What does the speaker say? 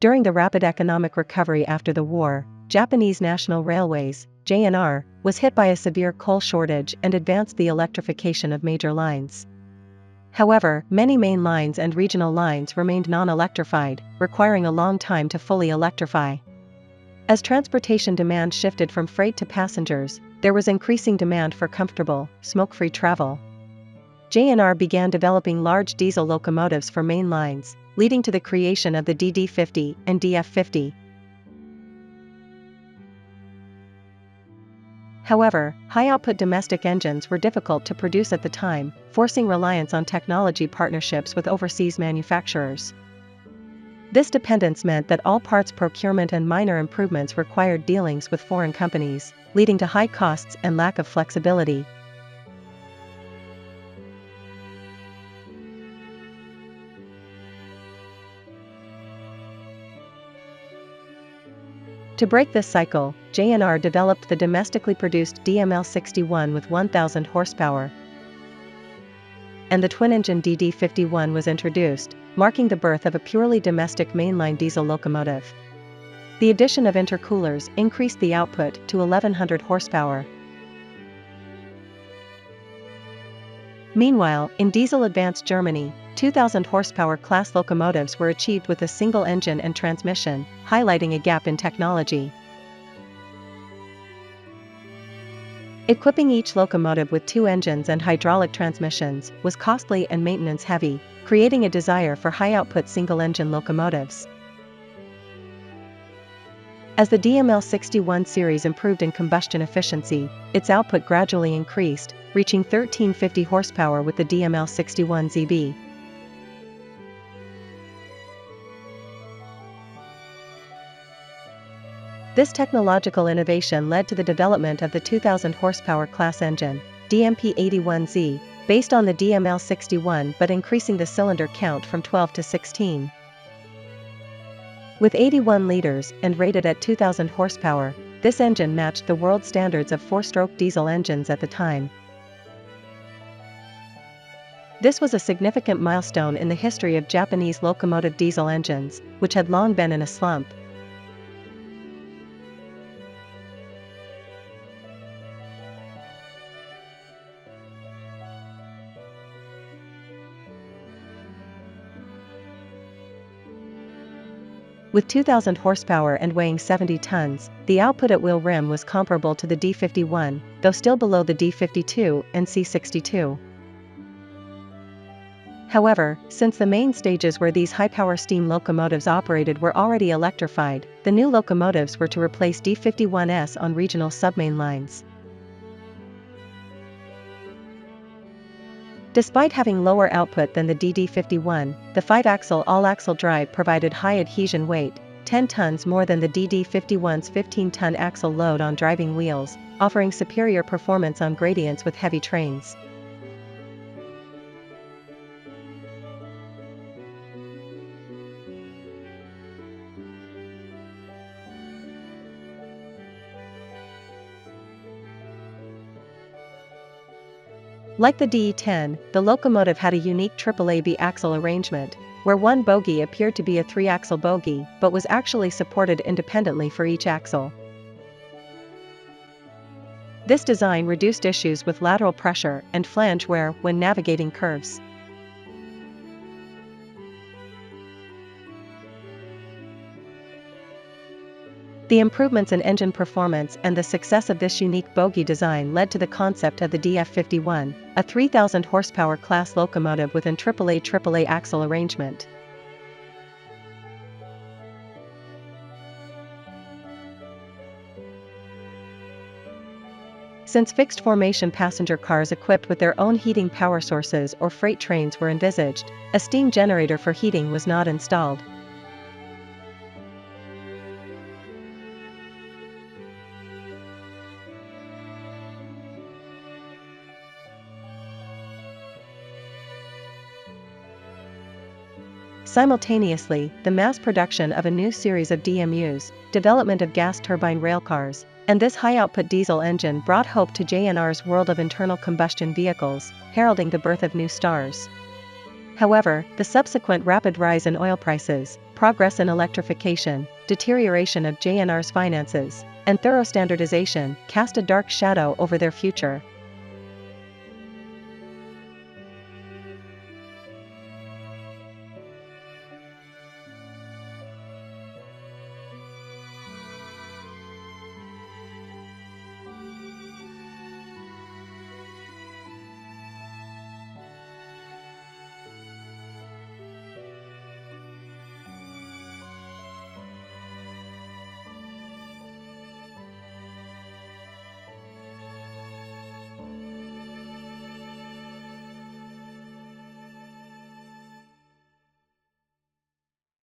During the rapid economic recovery after the war, Japanese National Railways, JNR, was hit by a severe coal shortage and advanced the electrification of major lines. However, many main lines and regional lines remained non-electrified, requiring a long time to fully electrify. As transportation demand shifted from freight to passengers, there was increasing demand for comfortable, smoke-free travel. JNR began developing large diesel locomotives for main lines, leading to the creation of the DD50 and DF50. However, high-output domestic engines were difficult to produce at the time, forcing reliance on technology partnerships with overseas manufacturers. This dependence meant that all parts procurement and minor improvements required dealings with foreign companies, leading to high costs and lack of flexibility. To break this cycle, JNR developed the domestically produced DML61 with 1,000 horsepower, and the twin-engine DD51 was introduced, marking the birth of a purely domestic mainline diesel locomotive. The addition of intercoolers increased the output to 1,100 horsepower. Meanwhile, in diesel-advanced Germany, 2,000 horsepower class locomotives were achieved with a single engine and transmission, highlighting a gap in technology. Equipping each locomotive with two engines and hydraulic transmissions was costly and maintenance-heavy, creating a desire for high-output single-engine locomotives. As the DML61 series improved in combustion efficiency, its output gradually increased, reaching 1,350 horsepower with the DML61ZB. This technological innovation led to the development of the 2,000 horsepower class engine, DMP81Z, based on the DML61 but increasing the cylinder count from 12 to 16. With 81 liters and rated at 2,000 horsepower, this engine matched the world standards of four-stroke diesel engines at the time. This was a significant milestone in the history of Japanese locomotive diesel engines, which had long been in a slump. With 2,000 horsepower and weighing 70 tons, the output at wheel rim was comparable to the D51, though still below the D52 and C62. However, since the main stages where these high-power steam locomotives operated were already electrified, the new locomotives were to replace D51s on regional submain lines. Despite having lower output than the DD51, the 5-axle all-axle drive provided high adhesion weight, 10 tons more than the DD51's 15-ton axle load on driving wheels, offering superior performance on gradients with heavy trains. Like the DE10, the locomotive had a unique AAA axle arrangement, where one bogie appeared to be a 3-axle bogie but was actually supported independently for each axle. This design reduced issues with lateral pressure and flange wear when navigating curves. The improvements in engine performance and the success of this unique bogie design led to the concept of the DF51, a 3,000 horsepower class locomotive with an AAA axle arrangement. Since fixed-formation passenger cars equipped with their own heating power sources or freight trains were envisaged, a steam generator for heating was not installed. Simultaneously, the mass production of a new series of DMUs, development of gas turbine railcars, and this high-output diesel engine brought hope to JNR's world of internal combustion vehicles, heralding the birth of new stars. However, the subsequent rapid rise in oil prices, progress in electrification, deterioration of JNR's finances, and thorough standardization cast a dark shadow over their future.